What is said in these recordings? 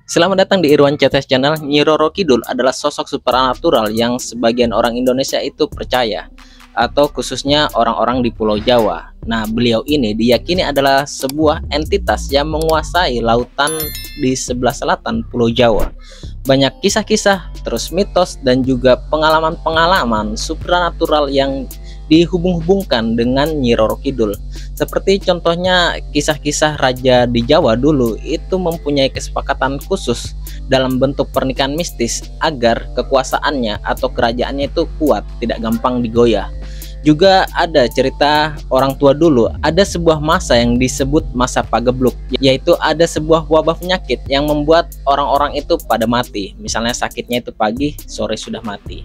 Selamat datang di Irwan CTS Channel. Nyi Roro Kidul adalah sosok supernatural yang sebagian orang Indonesia itu percaya, atau khususnya orang-orang di Pulau Jawa. Nah, beliau ini diyakini adalah sebuah entitas yang menguasai lautan di sebelah selatan Pulau Jawa. Banyak kisah-kisah, terus mitos, dan juga pengalaman-pengalaman supernatural yang dihubung-hubungkan dengan Nyi Roro Kidul. Seperti contohnya kisah-kisah raja di Jawa dulu itu mempunyai kesepakatan khusus dalam bentuk pernikahan mistis agar kekuasaannya atau kerajaannya itu kuat, tidak gampang digoyah. Juga ada cerita orang tua dulu, ada sebuah masa yang disebut masa pagebluk, yaitu ada sebuah wabah penyakit yang membuat orang-orang itu pada mati. Misalnya sakitnya itu pagi, sore sudah mati,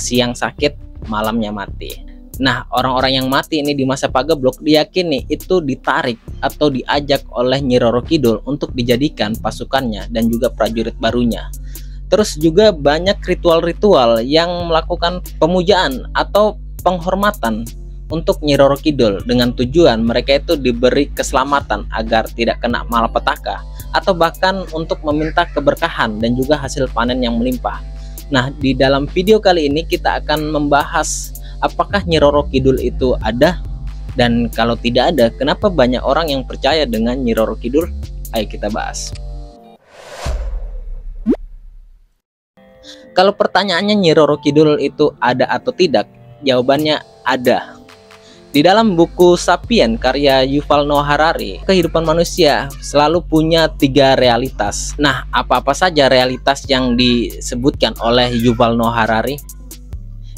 siang sakit, malamnya mati. Nah, orang-orang yang mati ini di masa pagebluk diyakini itu ditarik atau diajak oleh Nyi Roro Kidul untuk dijadikan pasukannya dan juga prajurit barunya. Terus juga banyak ritual-ritual yang melakukan pemujaan atau penghormatan untuk Nyi Roro Kidul dengan tujuan mereka itu diberi keselamatan agar tidak kena malapetaka atau bahkan untuk meminta keberkahan dan juga hasil panen yang melimpah. Nah, di dalam video kali ini kita akan membahas apakah Nyi Roro Kidul itu ada, dan kalau tidak ada, kenapa banyak orang yang percaya dengan Nyi Roro Kidul? Ayo kita bahas. Kalau pertanyaannya Nyi Roro Kidul itu ada atau tidak, jawabannya ada. Di dalam buku Sapiens karya Yuval Noah Harari, kehidupan manusia selalu punya 3 realitas. Nah, apa-apa saja realitas yang disebutkan oleh Yuval Noah Harari?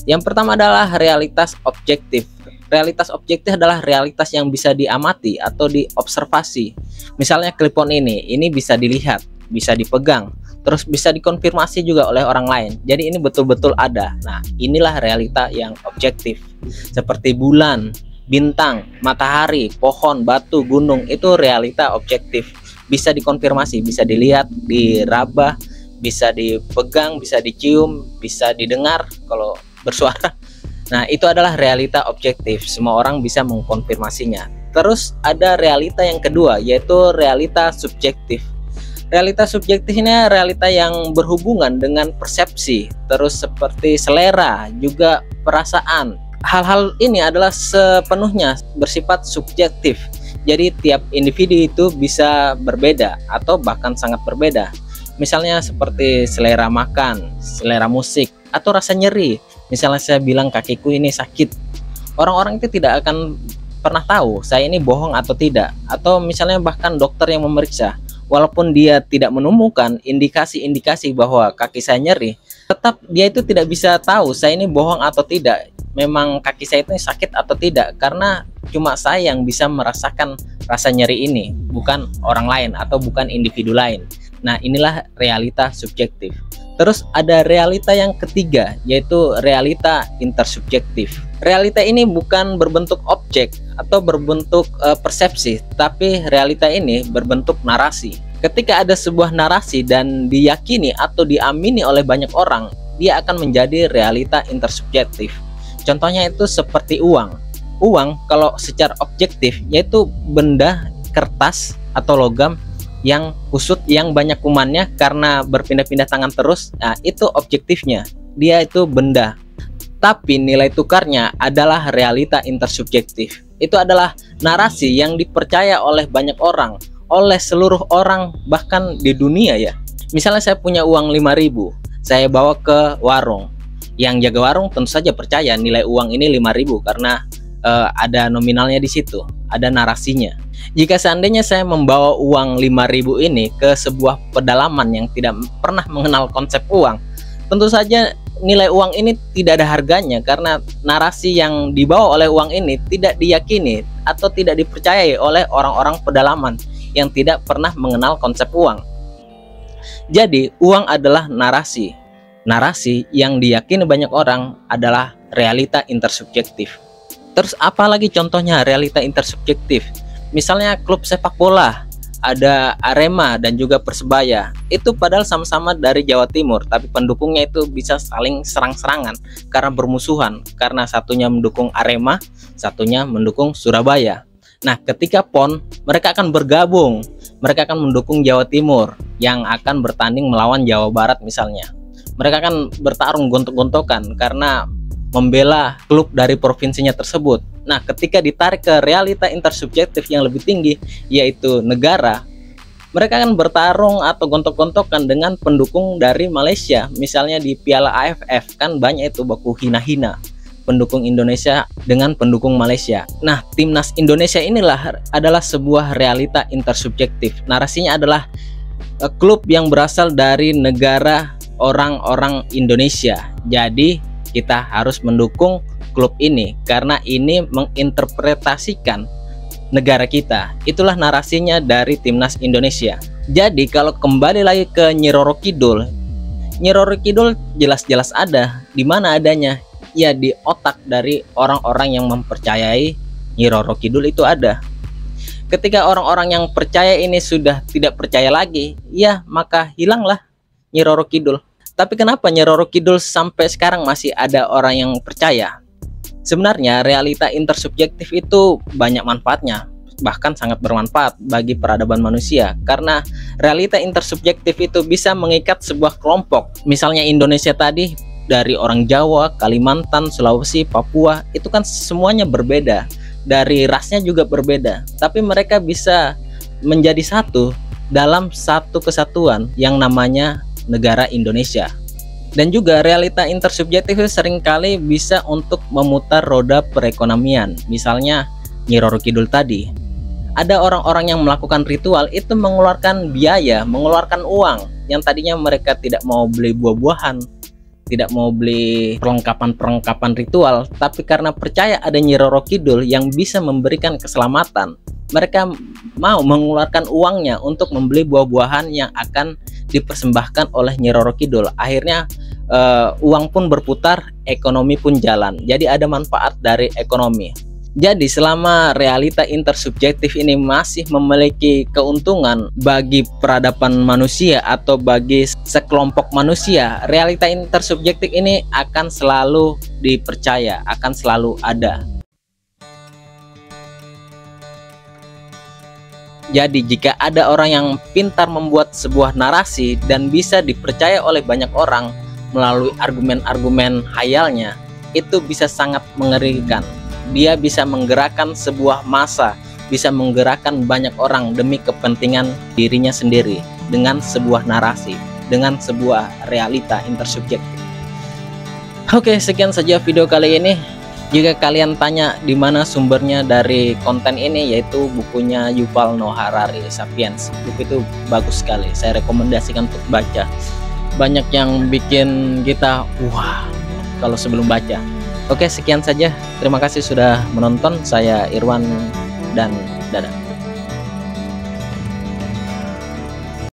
Yang pertama adalah realitas objektif. Realitas objektif adalah realitas yang bisa diamati atau diobservasi. Misalnya klepon ini bisa dilihat, bisa dipegang, terus bisa dikonfirmasi juga oleh orang lain. Jadi ini betul-betul ada. Nah, inilah realita yang objektif. Seperti bulan, bintang, matahari, pohon, batu, gunung, itu realita objektif. Bisa dikonfirmasi, bisa dilihat, diraba, bisa dipegang, bisa dicium, bisa didengar kalau bersuara. Nah, itu adalah realita objektif, semua orang bisa mengkonfirmasinya. Terus ada realita yang kedua, yaitu realita subjektif. Realita subjektif ini realita yang berhubungan dengan persepsi, terus seperti selera, juga perasaan. Hal-hal ini adalah sepenuhnya bersifat subjektif. Jadi tiap individu itu bisa berbeda atau bahkan sangat berbeda. Misalnya seperti selera makan, selera musik, atau rasa nyeri. Misalnya saya bilang kakiku ini sakit, orang-orang itu tidak akan pernah tahu saya ini bohong atau tidak. Atau misalnya bahkan dokter yang memeriksa, walaupun dia tidak menemukan indikasi-indikasi bahwa kaki saya nyeri, tetap dia itu tidak bisa tahu saya ini bohong atau tidak, memang kaki saya itu sakit atau tidak, karena cuma saya yang bisa merasakan rasa nyeri ini, bukan orang lain atau bukan individu lain. Nah, inilah realita subjektif. Terus ada realita yang ketiga, yaitu realita intersubjektif. Realita ini bukan berbentuk objek atau berbentuk persepsi, tapi realita ini berbentuk narasi. Ketika ada sebuah narasi dan diyakini atau diamini oleh banyak orang, dia akan menjadi realita intersubjektif. Contohnya itu seperti uang. Uang kalau secara objektif yaitu benda kertas atau logam yang kusut, yang banyak kumannya karena berpindah-pindah tangan terus. Nah, itu objektifnya, dia itu benda. Tapi nilai tukarnya adalah realita intersubjektif. Itu adalah narasi yang dipercaya oleh banyak orang, oleh seluruh orang bahkan di dunia ya. Misalnya saya punya uang 5.000, saya bawa ke warung. Yang jaga warung tentu saja percaya nilai uang ini 5.000 karena ada nominalnya di situ, ada narasinya. Jika seandainya saya membawa uang 5.000 ini ke sebuah pedalaman yang tidak pernah mengenal konsep uang, tentu saja nilai uang ini tidak ada harganya karena narasi yang dibawa oleh uang ini tidak diyakini atau tidak dipercayai oleh orang-orang pedalaman yang tidak pernah mengenal konsep uang. Jadi uang adalah narasi. Narasi yang diyakini banyak orang adalah realita intersubjektif. Terus apalagi contohnya realita intersubjektif? Misalnya klub sepak bola, ada Arema dan juga Persebaya. Itu padahal sama-sama dari Jawa Timur, tapi pendukungnya itu bisa saling serang-serangan karena bermusuhan, karena satunya mendukung Arema, satunya mendukung Surabaya. Nah, ketika PON, mereka akan bergabung mereka akan mendukung Jawa Timur yang akan bertanding melawan Jawa Barat misalnya. Mereka akan bertarung gontok-gontokan karena membela klub dari provinsinya tersebut. Nah, ketika ditarik ke realita intersubjektif yang lebih tinggi, yaitu negara, mereka akan bertarung atau gontok-gontokan dengan pendukung dari Malaysia. Misalnya di Piala AFF kan banyak itu baku hina-hina pendukung Indonesia dengan pendukung Malaysia. Nah, timnas Indonesia inilah adalah sebuah realita intersubjektif. Narasinya adalah klub yang berasal dari negara orang-orang Indonesia. Jadi kita harus mendukung klub ini karena ini menginterpretasikan negara kita. Itulah narasinya dari timnas Indonesia. Jadi kalau kembali lagi ke Nyi Roro Kidul, Nyi Roro Kidul jelas-jelas ada. Di mana adanya? Ya di otak dari orang-orang yang mempercayai Nyi Roro Kidul itu ada. Ketika orang-orang yang percaya ini sudah tidak percaya lagi, ya maka hilanglah Nyi Roro Kidul. Tapi kenapa Nyi Roro Kidul sampai sekarang masih ada orang yang percaya? Sebenarnya realita intersubjektif itu banyak manfaatnya, bahkan sangat bermanfaat bagi peradaban manusia. Karena realita intersubjektif itu bisa mengikat sebuah kelompok. Misalnya Indonesia tadi, dari orang Jawa, Kalimantan, Sulawesi, Papua, itu kan semuanya berbeda. Dari rasnya juga berbeda, tapi mereka bisa menjadi satu dalam satu kesatuan yang namanya negara Indonesia. Dan juga realita intersubjektif seringkali bisa untuk memutar roda perekonomian. Misalnya Nyi Roro Kidul tadi, ada orang-orang yang melakukan ritual itu mengeluarkan biaya, mengeluarkan uang yang tadinya mereka tidak mau beli buah-buahan, tidak mau beli perlengkapan-perlengkapan ritual, tapi karena percaya ada Nyi Roro Kidul yang bisa memberikan keselamatan, mereka mau mengeluarkan uangnya untuk membeli buah-buahan yang akan dipersembahkan oleh Nyi Roro Kidul. Akhirnya uang pun berputar, ekonomi pun jalan. Jadi ada manfaat dari ekonomi. Jadi selama realita intersubjektif ini masih memiliki keuntungan bagi peradaban manusia atau bagi sekelompok manusia, realita intersubjektif ini akan selalu dipercaya, akan selalu ada. Jadi jika ada orang yang pintar membuat sebuah narasi dan bisa dipercaya oleh banyak orang melalui argumen-argumen khayalnya, itu bisa sangat mengerikan. Dia bisa menggerakkan sebuah massa, bisa menggerakkan banyak orang demi kepentingan dirinya sendiri dengan sebuah narasi, dengan sebuah realita intersubjektif. Oke, sekian saja video kali ini. Jika kalian tanya di mana sumbernya dari konten ini, yaitu bukunya Yuval Noah Harari, Sapiens. Buku itu bagus sekali, saya rekomendasikan untuk baca. Banyak yang bikin kita wah kalau sebelum baca. Oke, sekian saja. Terima kasih sudah menonton. Saya Irwan dan dadah.